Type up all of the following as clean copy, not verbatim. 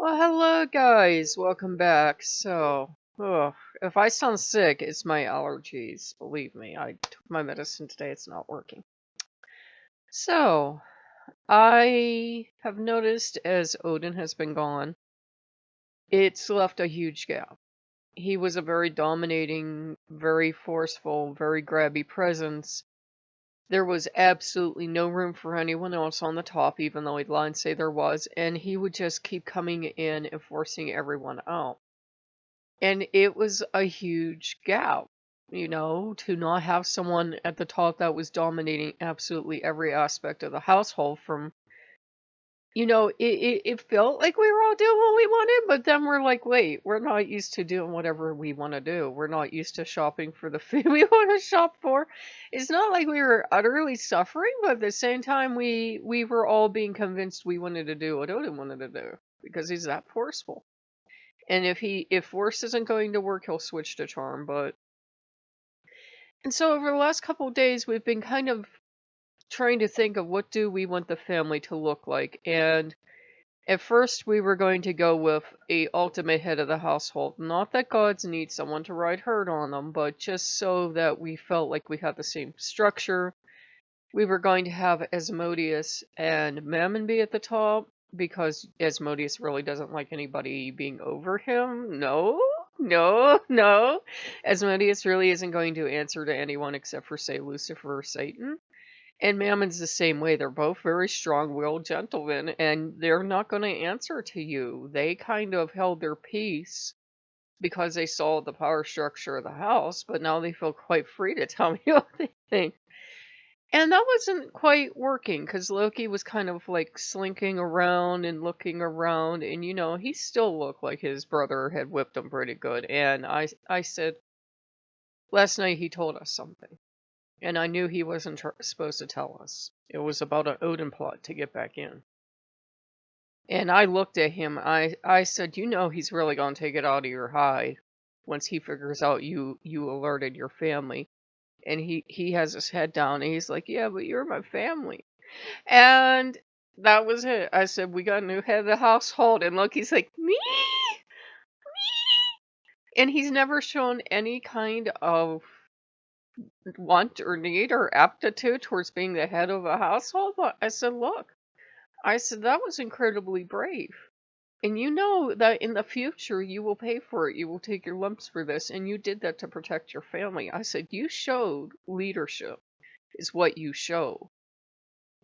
Well, hello guys, welcome back. If I sound sick, it's my allergies. Believe me, I took my medicine today, it's not working. So, I have noticed as Odin has been gone, it's left a huge gap. He was a very dominating, very forceful, very grabby presence. There was absolutely no room for anyone else on the top, even though he'd lie and say there was, and he would just keep coming in and forcing everyone out. And it was a huge gap, to not have someone at the top that was dominating absolutely every aspect of the household it felt like we were all doing what we wanted, but then we're like, wait, we're not used to doing whatever we want to do. We're not used to shopping for the food we want to shop for. It's not like we were utterly suffering, but at the same time, we were all being convinced we wanted to do what Odin wanted to do because he's that forceful. And if force isn't going to work, he'll switch to charm. And so over the last couple of days, we've been kind of trying to think of what do we want the family to look like. And at first, we were going to go with a ultimate head of the household. Not that gods need someone to ride herd on them, but just so that we felt like we had the same structure. We were going to have Asmodeus and Mammon be at the top, because Asmodeus really doesn't like anybody being over him. No, no, no. Asmodeus really isn't going to answer to anyone except for, say, Lucifer or Satan. And Mammon's the same way. They're both very strong-willed gentlemen, and they're not going to answer to you. They kind of held their peace because they saw the power structure of the house, but now they feel quite free to tell me what they think. And that wasn't quite working because Loki was kind of like slinking around and looking around, and he still looked like his brother had whipped him pretty good. And I said, last night he told us something, and I knew he wasn't supposed to tell us. It was about an Odin plot to get back in. And I looked at him, I said, he's really gonna take it out of your hide once he figures out you alerted your family. And he has his head down and he's like, yeah, but you're my family. And that was it. I said, we got a new head of the household. And Loki's like, me? And he's never shown any kind of want or need or aptitude towards being the head of a household. But I said, look, that was incredibly brave. And you know that in the future you will pay for it. You will take your lumps for this. And you did that to protect your family. I said, you showed leadership is what you show.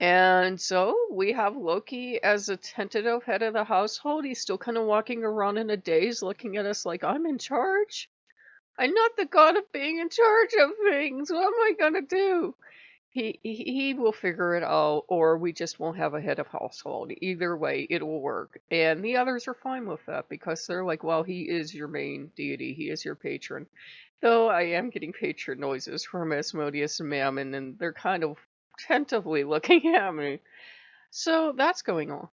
And so we have Loki as a tentative head of the household. He's still kind of walking around in a daze, looking at us like, I'm in charge. I'm not the god of being in charge of things. What am I gonna do? He will figure it out, or we just won't have a head of household. Either way, it will work. And the others are fine with that because they're like, well, he is your main deity. He is your patron. Though I am getting patron noises from Asmodeus and Mammon, and they're kind of tentatively looking at me. So that's going on.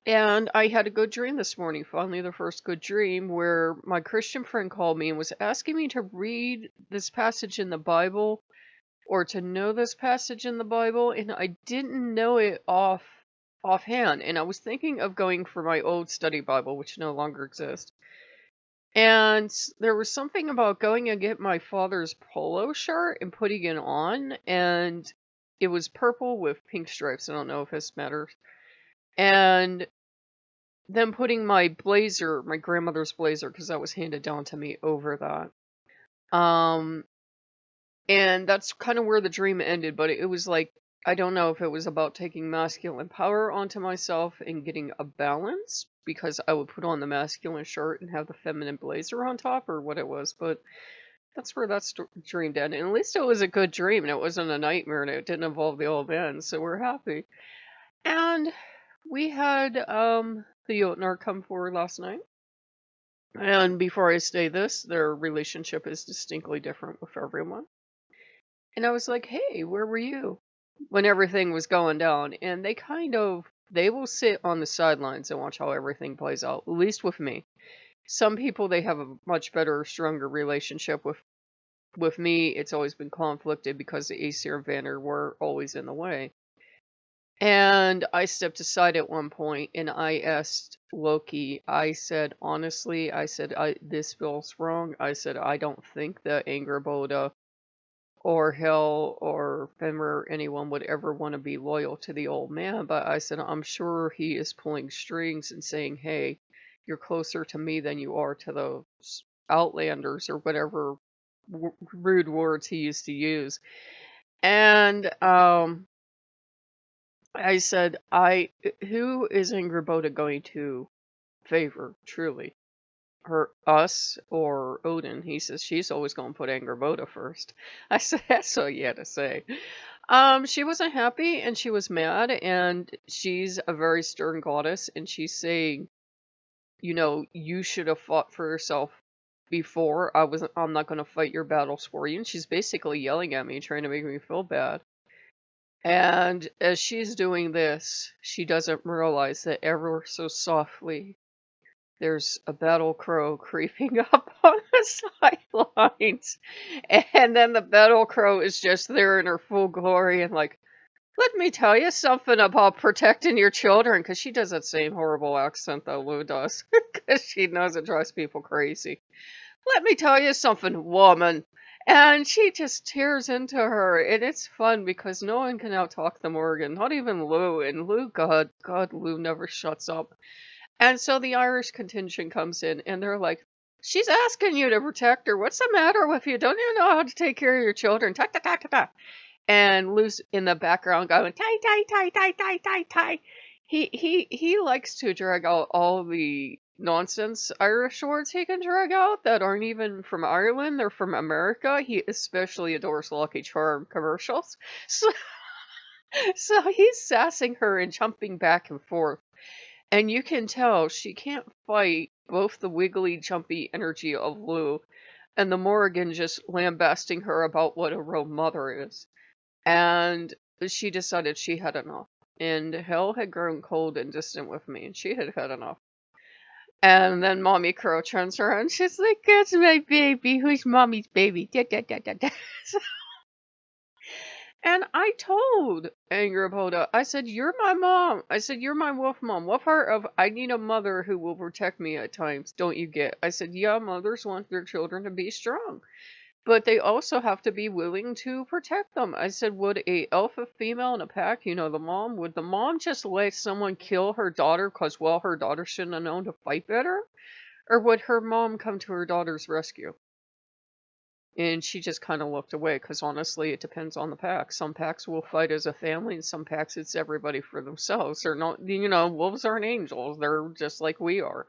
And I had a good dream this morning, finally the first good dream, where my Christian friend called me and was asking me to read this passage in the Bible or to know this passage in the Bible, and I didn't know it offhand. And I was thinking of going for my old study Bible, which no longer exists. And there was something about going and get my father's polo shirt and putting it on, and it was purple with pink stripes. I don't know if this matters. And then putting my blazer, my grandmother's blazer, because that was handed down to me, over that. And that's kind of where the dream ended, but it was like, I don't know if it was about taking masculine power onto myself and getting a balance, because I would put on the masculine shirt and have the feminine blazer on top, or what it was, but that's where that dream ended. And at least it was a good dream, and it wasn't a nightmare, and it didn't involve the old man, so we're happy. And we had the Jotnar come forward last night. And before I say this, their relationship is distinctly different with everyone. And I was like, hey, where were you when everything was going down? And they will sit on the sidelines and watch how everything plays out, at least with me. Some people, they have a much better, stronger relationship with. With me, it's always been conflicted because the Aesir and Vanner were always in the way. And I stepped aside at one point and I asked Loki, I said, honestly, I said, this feels wrong. I said, I don't think that Angerboda or Hell or Fenrir or anyone would ever want to be loyal to the old man. But I said, I'm sure he is pulling strings and saying, hey, you're closer to me than you are to those Outlanders or whatever rude words he used to use. And I said, who is Angerboda going to favor, truly? Us or Odin? He says, she's always going to put Angerboda first. I said, that's all you had to say. She wasn't happy and she was mad, and she's a very stern goddess, and she's saying, you know, you should have fought for yourself before. I'm not going to fight your battles for you. And she's basically yelling at me, trying to make me feel bad. And as she's doing this, she doesn't realize that ever so softly, there's a battle crow creeping up on the sidelines. And then the battle crow is just there in her full glory and like, let me tell you something about protecting your children. Because she does that same horrible accent that Lou does. Because she knows it drives people crazy. Let me tell you something, woman. And she just tears into her, and it's fun because no one can outtalk the Morgan, not even Lou. And Lou, God, Lou never shuts up. And so the Irish contingent comes in, and they're like, she's asking you to protect her. What's the matter with you? Don't you know how to take care of your children? Ta ta ta ta ta. And Lou's in the background going, tie, tie, tie, tie, tie, tie, tie. He likes to drag out all the nonsense Irish words he can drag out that aren't even from Ireland. They're from America. He especially adores Lucky Charm commercials. So, so he's sassing her and jumping back and forth. And you can tell she can't fight both the wiggly, jumpy energy of Lou and the Morrigan just lambasting her about what a real mother is. And she decided she had enough. And Hell had grown cold and distant with me, and she had had enough. And then Mommy Crow turns around, she's like, that's my baby. Who's Mommy's baby? Da, da, da, da, da. And I told Angerboda, I said, you're my mom. I said, you're my wolf mom. What part of I need a mother who will protect me at times don't you get? I said, yeah, mothers want their children to be strong. But they also have to be willing to protect them. I said, would a alpha female in a pack, you know, would the mom just let someone kill her daughter because, well, her daughter shouldn't have known to fight better? Or would her mom come to her daughter's rescue? And she just kind of looked away because, honestly, it depends on the pack. Some packs will fight as a family, and some packs it's everybody for themselves. They're not, you know, wolves aren't angels. They're just like we are.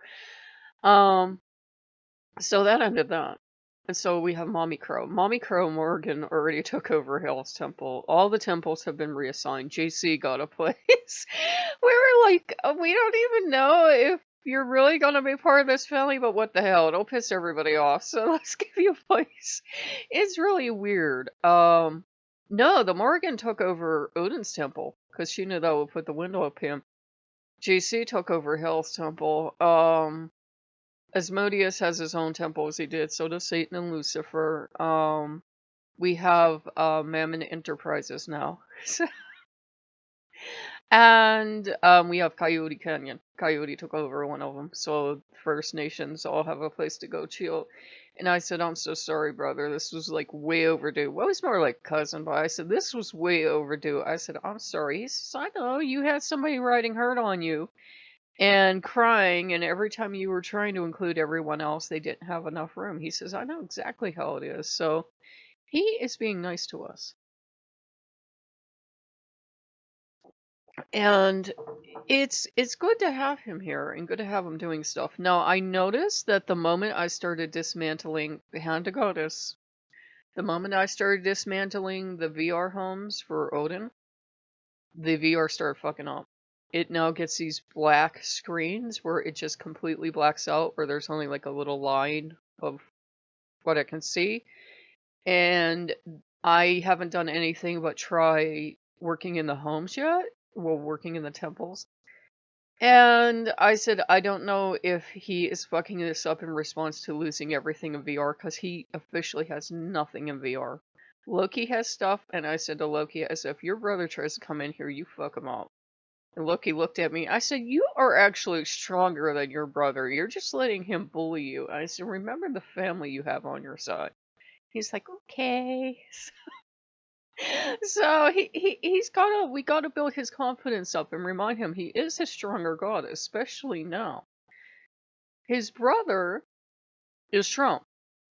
So that ended that. And so we have Mommy Crow. Mommy Crow Morgan already took over Hill's temple. All the temples have been reassigned. JC got a place. We were like, we don't even know if you're really going to be part of this family, but what the hell? It'll piss everybody off. So let's give you a place. It's really weird. No, the Morgan took over Odin's temple because she knew that would put the window up him. JC took over Hill's temple. Asmodeus has his own temple as he did, so does Satan and Lucifer. We have Mammon Enterprises now. And we have Coyote Canyon. Coyote took over one of them, so First Nations all have a place to go chill. And I said, I'm so sorry, brother. This was like way overdue. Well, he's more like cousin, but I said, this was way overdue. I said, I'm sorry. He says, I know, you had somebody riding herd on you and crying, and every time you were trying to include everyone else, they didn't have enough room. He says, I know exactly how it is. So he is being nice to us. And it's good to have him here and good to have him doing stuff. Now, I noticed that the moment I started dismantling the Hand of Goddess, the moment I started dismantling the VR homes for Odin, the VR started fucking up. It now gets these black screens where it just completely blacks out, where there's only like a little line of what I can see. And I haven't done anything but try working in the homes yet. Well, working in the temples. And I said, I don't know if he is fucking this up in response to losing everything in VR, because he officially has nothing in VR. Loki has stuff, and I said to Loki, I said, if your brother tries to come in here, you fuck him up. And Loki looked at me. I said, "You are actually stronger than your brother. You're just letting him bully you." I said, "Remember the family you have on your side." He's like, "Okay." So he's gotta we gotta build his confidence up and remind him he is a stronger god, especially now. His brother is Trump.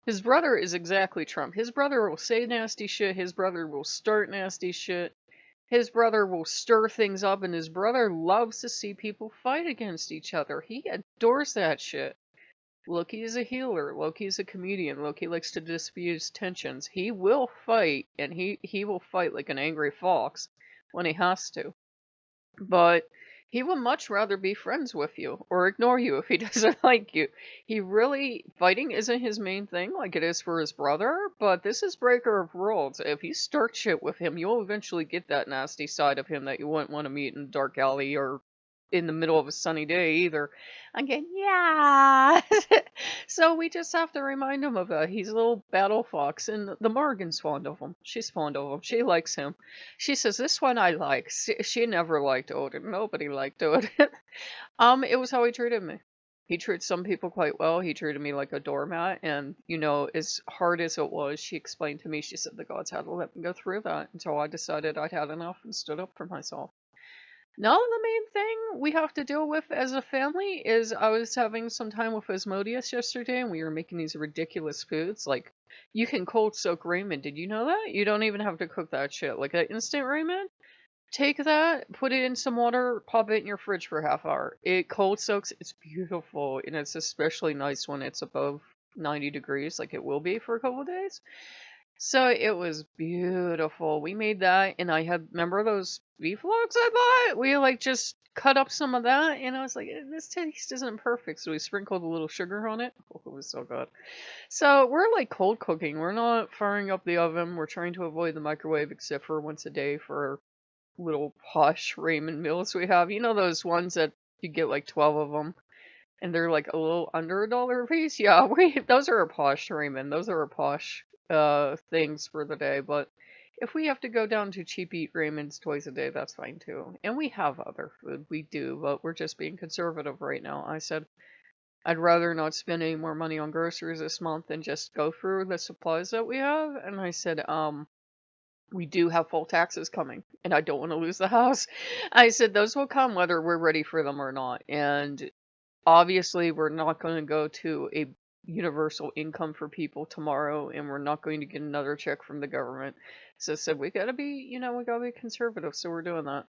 His brother is exactly Trump. His brother will say nasty shit. His brother will start nasty shit. His brother will stir things up, and his brother loves to see people fight against each other. He adores that shit. Loki is a healer. Loki is a comedian. Loki likes to diffuse tensions. He will fight, and he will fight like an angry fox when he has to. But he would much rather be friends with you or ignore you if he doesn't like you. He really, fighting isn't his main thing like it is for his brother, but this is breaker of worlds. If you start shit with him, you'll eventually get that nasty side of him that you wouldn't want to meet in a dark alley or in the middle of a sunny day either. Again, yeah. So we just have to remind him of that. He's a little battle fox, and the Morgan's fond of him. She's fond of him. She likes him. She says, "This one I like." She never liked Odin. Nobody liked Odin. It was how he treated me. He treated some people quite well. He treated me like a doormat, and as hard as it was, she explained to me. She said the gods had to let me go through that until I decided I'd had enough and stood up for myself. Now the main thing we have to deal with as a family is I was having some time with Asmodeus yesterday, and we were making these ridiculous foods. Like, you can cold soak ramen. Did you know that? You don't even have to cook that shit. Like that instant ramen, take that, put it in some water, pop it in your fridge for a half hour. It cold soaks. It's beautiful, and it's especially nice when it's above 90 degrees, like it will be for a couple of days. So it was beautiful. We made that, and I had, remember those beef logs I bought? We like just cut up some of that, and I was like, this taste isn't perfect. So we sprinkled a little sugar on it. Oh, it was so good. So we're like cold cooking. We're not firing up the oven. We're trying to avoid the microwave except for once a day for little posh ramen meals we have. You know those ones that you get like 12 of them, and they're like a little under $1 a piece. Yeah, we those are our posh ramen. Those are our posh things for the day. But if we have to go down to cheap eat ramens twice a day, that's fine too. And we have other food, we do, but we're just being conservative right now. I said I'd rather not spend any more money on groceries this month and just go through the supplies that we have. And I said, we do have full taxes coming, and I don't want to lose the house. I said those will come whether we're ready for them or not. And obviously, we're not going to go to a universal income for people tomorrow, and we're not going to get another check from the government. So I said we gotta be, we gotta be conservative. So we're doing that.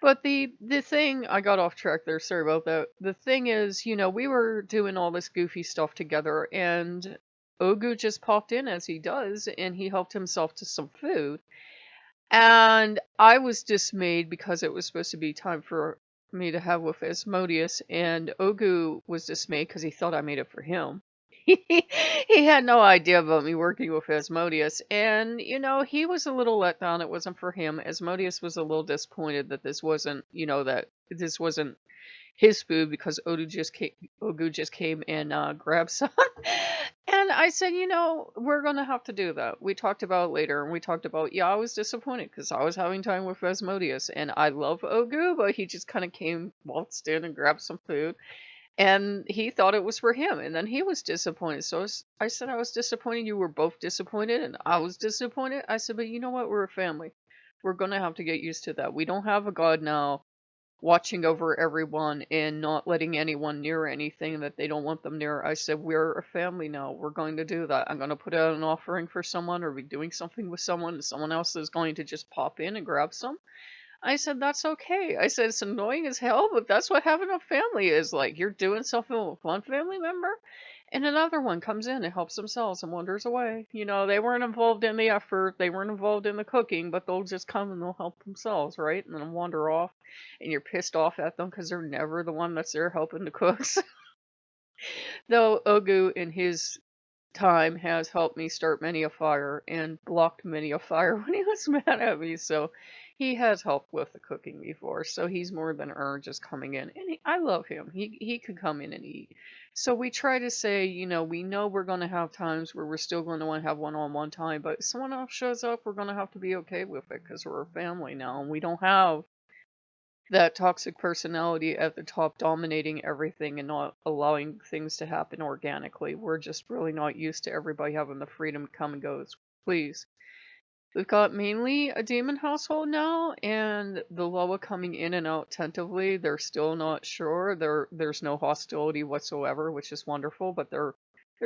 But the thing, I got off track there. Sorry about that. The thing is, we were doing all this goofy stuff together, and Ogu just popped in as he does, and he helped himself to some food. And I was dismayed because it was supposed to be time for me to have with Asmodeus, and Ogu was dismayed because he thought I made it for him. He had no idea about me working with Asmodeus, and he was a little let down. It wasn't for him. Asmodeus was a little disappointed that this wasn't, that this wasn't his food because Ogu just came and grabbed some. And I said, we're going to have to do that. We talked about it later, and we talked about, yeah, I was disappointed because I was having time with Asmodeus, and I love Ogu, but he just kind of waltzed in and grabbed some food, and he thought it was for him, and then he was disappointed. So I said I was disappointed. You were both disappointed, and I was disappointed. I said, but you know what? We're a family. We're going to have to get used to that. We don't have a god now watching over everyone and not letting anyone near anything that they don't want them near. I said, we're a family now. We're going to do that. I'm going to put out an offering for someone or be doing something with someone, and someone else is going to just pop in and grab some. I said, that's okay. I said, it's annoying as hell, but that's what having a family is like. You're doing something with one family member, and another one comes in and helps themselves and wanders away. They weren't involved in the effort, they weren't involved in the cooking, but they'll just come and they'll help themselves, right? And then wander off, and you're pissed off at them because they're never the one that's there helping the cooks. Though Ogu, in his time, has helped me start many a fire and blocked many a fire when he was mad at me, so he has helped with the cooking before, so he's more than earned just coming in. And I love him. He could come in and eat. So we try to say, we know we're going to have times where we're still going to want to have one-on-one time, but if someone else shows up, we're going to have to be okay with it because we're a family now, and we don't have That toxic personality at the top dominating everything and not allowing things to happen organically. We're just really not used to everybody having the freedom to come and go. Please. We've got mainly a demon household now, and the Loa coming in and out tentatively. They're still not sure. There's no hostility whatsoever, which is wonderful, but they're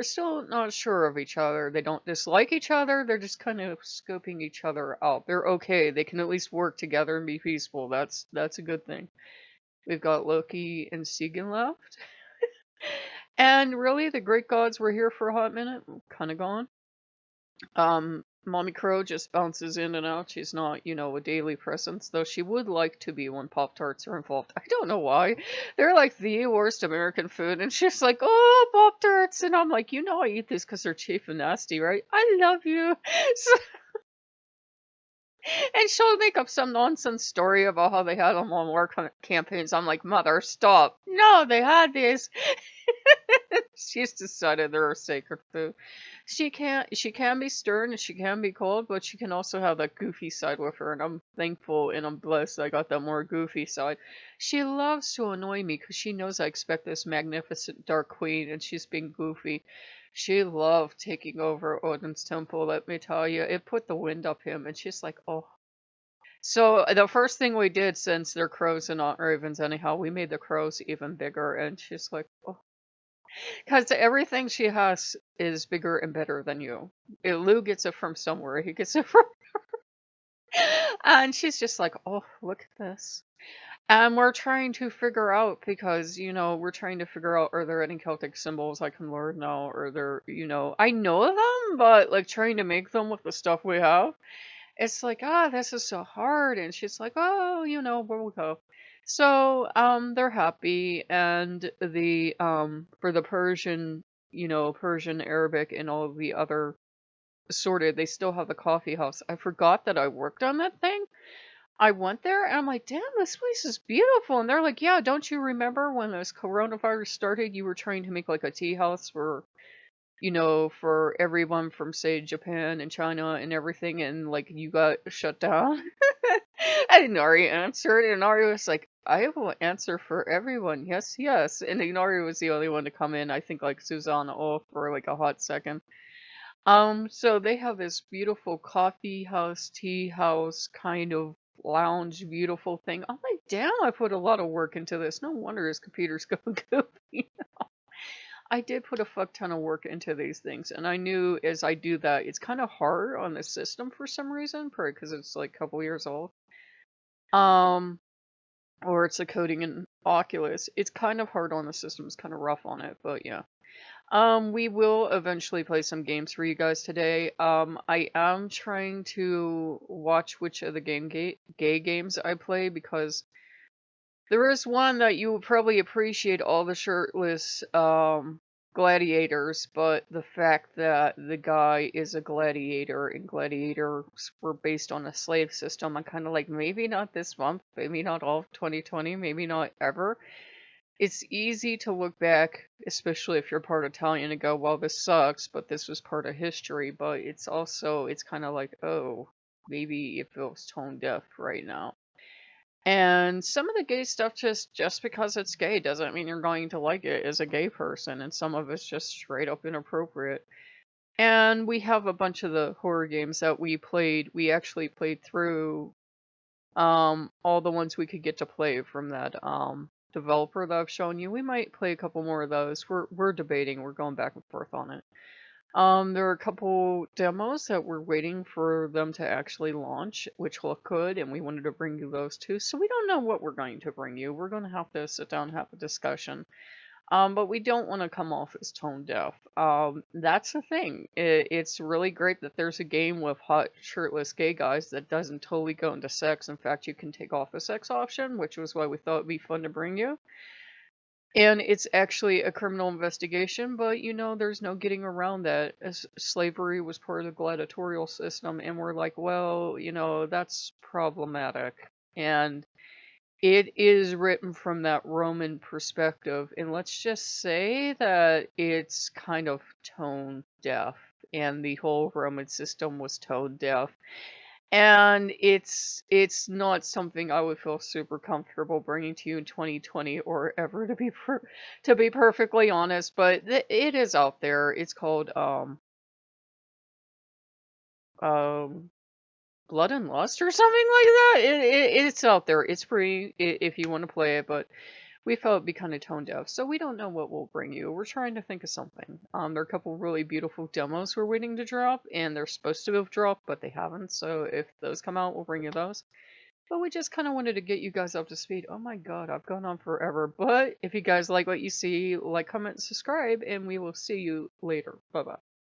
still not sure of each other. They don't dislike each other. They're just kind of scoping each other out. They're okay. They can at least work together and be peaceful. That's a good thing. We've got Loki and Segan left. And really, the Great Gods were here for a hot minute. Kind of gone. Mommy Crow just bounces in and out. She's not, a daily presence, though she would like to be when Pop Tarts are involved. I don't know why. They're like the worst American food, and she's like, "Oh, Pop Tarts," and I'm like, I eat this because they're cheap and nasty, right? I love you. So, and she'll make up some nonsense story about how they had them on war campaigns. I'm like, Mother, stop. No, they had these. She's decided they're a sacred food. She can be stern and she can be cold, but she can also have that goofy side with her, and I'm thankful and I'm blessed I got that more goofy side. She loves to annoy me because she knows I expect this magnificent dark queen, and she's being goofy. She loved taking over Odin's temple, let me tell you. It put the wind up him, and she's like, oh. So the first thing we did, since they're crows and not ravens anyhow, we made the crows even bigger, and she's like, oh. Because everything she has is bigger and better than you. Lou gets it from somewhere. He gets it from. And she's just like, oh, look at this. And we're trying to figure out, because, we're trying to figure out, are there any Celtic symbols I can learn now? Or there, I know them, but like trying to make them with the stuff we have. It's like, this is so hard. And she's like, oh, we'll go. So, they're happy, and for the Persian, Persian, Arabic, and all of the other sorted, they still have the coffee house. I forgot that I worked on that thing. I went there, and I'm like, damn, this place is beautiful. And they're like, yeah, don't you remember when this coronavirus started, you were trying to make like a tea house for everyone from, say, Japan and China and everything, and like you got shut down? And Inari answered, and Inari was like, I will answer for everyone. Yes, yes. And Inari was the only one to come in. I think like Susanna off for like a hot second. So they have this beautiful coffee house, tea house, kind of lounge, beautiful thing. I'm like, damn, I put a lot of work into this. No wonder his computer's going goofy. I did put a fuck ton of work into these things, and I knew as I do that, it's kind of hard on the system for some reason, probably because it's like a couple years old. Um, or it's a coding in Oculus. It's kind of hard on the system. It's kind of rough on it, but yeah. We will eventually play some games for you guys today. I am trying to watch which of the gay games I play, because there is one that you will probably appreciate, all the shirtless gladiators, but the fact that the guy is a gladiator and gladiators were based on a slave system, I'm kind of like, maybe not this month, maybe not all of 2020, maybe not ever. It's easy to look back, especially if you're part Italian, and go, well, this sucks, but this was part of history. But it's kind of like, oh, maybe it feels tone deaf right now. And some of the gay stuff, just because it's gay doesn't mean you're going to like it as a gay person, and some of it's just straight up inappropriate. And we have a bunch of the horror games that we played. We actually played through all the ones we could get to play from that developer that I've shown you. We might play a couple more of those. We're debating. We're going back and forth on it. There are a couple demos that we're waiting for them to actually launch, which look good, and we wanted to bring you those too. So we don't know what we're going to bring you. We're going to have to sit down and have a discussion. But we don't want to come off as tone deaf. That's the thing. It's really great that there's a game with hot shirtless gay guys that doesn't totally go into sex. In fact, you can take off a sex option, which was why we thought it'd be fun to bring you. And it's actually a criminal investigation, but there's no getting around that, as slavery was part of the gladiatorial system, and we're like, well, that's problematic. And it is written from that Roman perspective, and let's just say that it's kind of tone deaf, and the whole Roman system was tone deaf. And it's not something I would feel super comfortable bringing to you in 2020 or ever, to be perfectly honest. But it is out there. It's called um Blood and Lust or something like that. It's out there. It's free if you want to play it, but we felt it'd be kind of tone deaf, so we don't know what we'll bring you. We're trying to think of something. There are a couple really beautiful demos we're waiting to drop, and they're supposed to have dropped, but they haven't. So if those come out, we'll bring you those. But we just kind of wanted to get you guys up to speed. Oh my god, I've gone on forever. But if you guys like what you see, like, comment, and subscribe, and we will see you later. Bye bye.